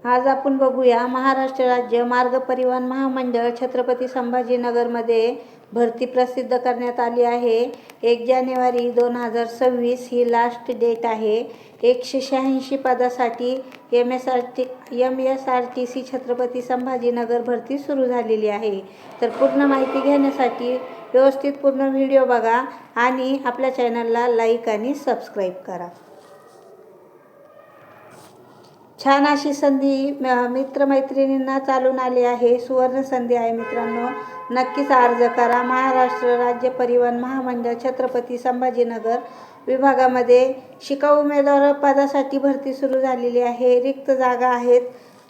आज आपण बघूया महाराष्ट्र राज्य मार्ग परिवहन महामंडळ छत्रपती संभाजीनगरमध्ये भरती प्रसिद्ध करण्यात आली आहे। 1 जानेवारी 2026 ही लास्ट डेट आहे। 186 पदासाठी MSRTC छत्रपती संभाजीनगर भरती सुरू झालेली आहे। तर पूर्ण माहिती घेण्यासाठी व्यवस्थित पूर्ण व्हिडिओ बघा आणि आपल्या चॅनलला लाईक आणि सबस्क्राईब करा। छान अशी संधी मित्रमैत्रिणींना चालून आली आहे। सुवर्ण संधी आहे मित्रांनो, नक्कीच अर्ज करा। महाराष्ट्र राज्य परिवहन महामंडळ छत्रपती संभाजीनगर विभागामध्ये शिकाऊ उमेदवार पदासाठी भरती सुरू झालेली आहे। रिक्त जागा आहेत,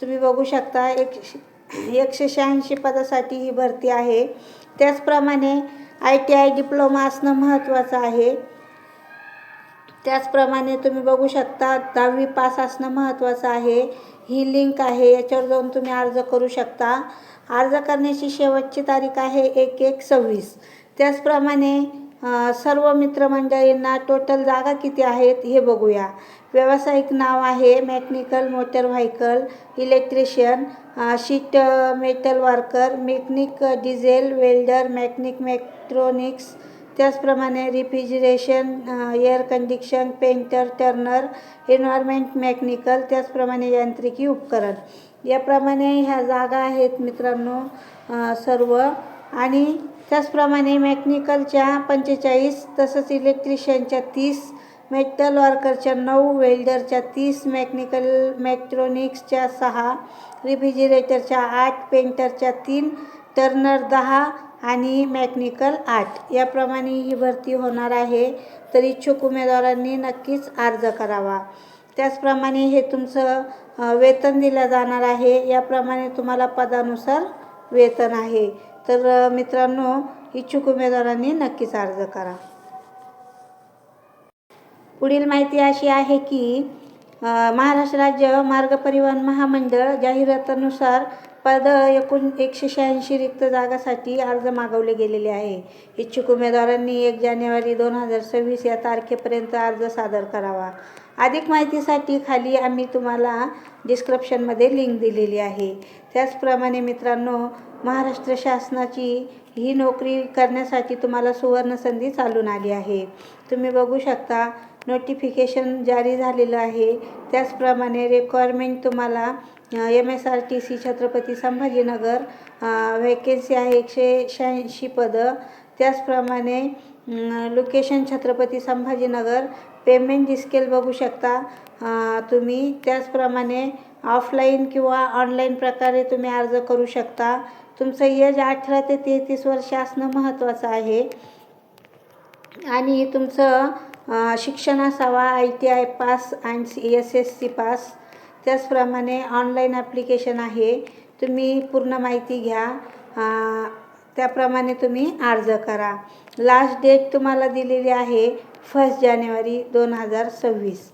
तुम्ही बघू शकता। 186 पदासाठी ही भरती आहे। त्याचप्रमाणे ITI डिप्लोमा असणं महत्त्वाचं आहे। त्याचप्रमाणे तुम्ही बघू शकता 10वी पास असणं महत्त्वाचं आहे। ही लिंक आहे, याच्यावर जाऊन तुम्ही अर्ज करू शकता। अर्ज करण्याची शेवटची तारीख आहे 1/1/26। त्याचप्रमाणे सर्व मित्रमंडळींना टोटल जागा किती आहेत हे बघूया। व्यावसायिक नाव आहे mechanical motor vehicle, electrician, sheet metal worker, mechanic diesel, welder, mechanic mechatronics, त्याचप्रमाणे refrigeration, air condition, painter, turner, environment mechanical, त्याचप्रमाणे यांत्रिकी उपकरण, याप्रमाणे ह्या जागा आहेत मित्रांनो सर्व। आणि त्याचप्रमाणे मेकॅनिकलच्या 45, तसंच इलेक्ट्रिशियनच्या 30, मेटल वर्करच्या 9, वेल्डरच्या 30, मेकॅनिकल मेट्रॉनिक्सच्या 6, रेफ्रिजरेटरच्या 8, पेंटरच्या 3, टर्नर 10 आणि मेकॅनिकल 8, याप्रमाणे ही भरती होणार आहे। तर इच्छुक उमेदवारांनी नक्कीच अर्ज करावा। त्याचप्रमाणे हे तुमचं वेतन दिलं जाणार आहे। याप्रमाणे तुम्हाला पदानुसार वेतन आहे। तर मित्रांनो, इच्छुक उमेदवारांनी नक्कीच अर्ज करा। पुढील माहिती अशी आहे की महाराष्ट्र राज्य मार्ग परिवहन महामंडळ जाहिरातीनुसार पद एकूण 186 रिक्त जागासाठी अर्ज मागवले गेलेले आहे। इच्छुक उमेदवारांनी 1 जानेवारी 2026 या तारखेपर्यंत अर्ज सादर करावा। अधिक माहितीसाठी खाली आम्ही तुम्हाला डिस्क्रिप्शनमध्ये लिंक दिलेली आहे। त्याचप्रमाणे मित्रांनो, महाराष्ट्र शासनाची ही नोकरी करण्यासाठी तुम्हाला सुवर्ण संधी चालून आली आहे। तुम्ही बघू शकता, नोटिफिकेशन जारी झालेलं आहे। त्याचप्रमाणे रिक्वायरमेंट तुम्हाला MSRTC छत्रपती संभाजीनगर व्हॅकेन्सी आहे 186 पदं। त्याचप्रमाणे location Chhatrapati Sambhajinagar, payment scale बघू शकता तुम्ही। त्याचप्रमाणे ऑफलाईन किंवा ऑनलाईन प्रकारे तुम्ही अर्ज करू शकता। तुमचं एज 18 ते 33 वर्ष असणं महत्त्वाचं आहे आणि तुमचं शिक्षण असावा ITI पास आणि SSC पास। त्याचप्रमाणे ऑनलाईन ॲप्लिकेशन आहे, तुम्ही पूर्ण माहिती घ्या, त्याप्रमाणे तुम्ही अर्ज करा। लास्ट डेट तुम्हाला दिलेली आहे 1 जानेवारी 2026।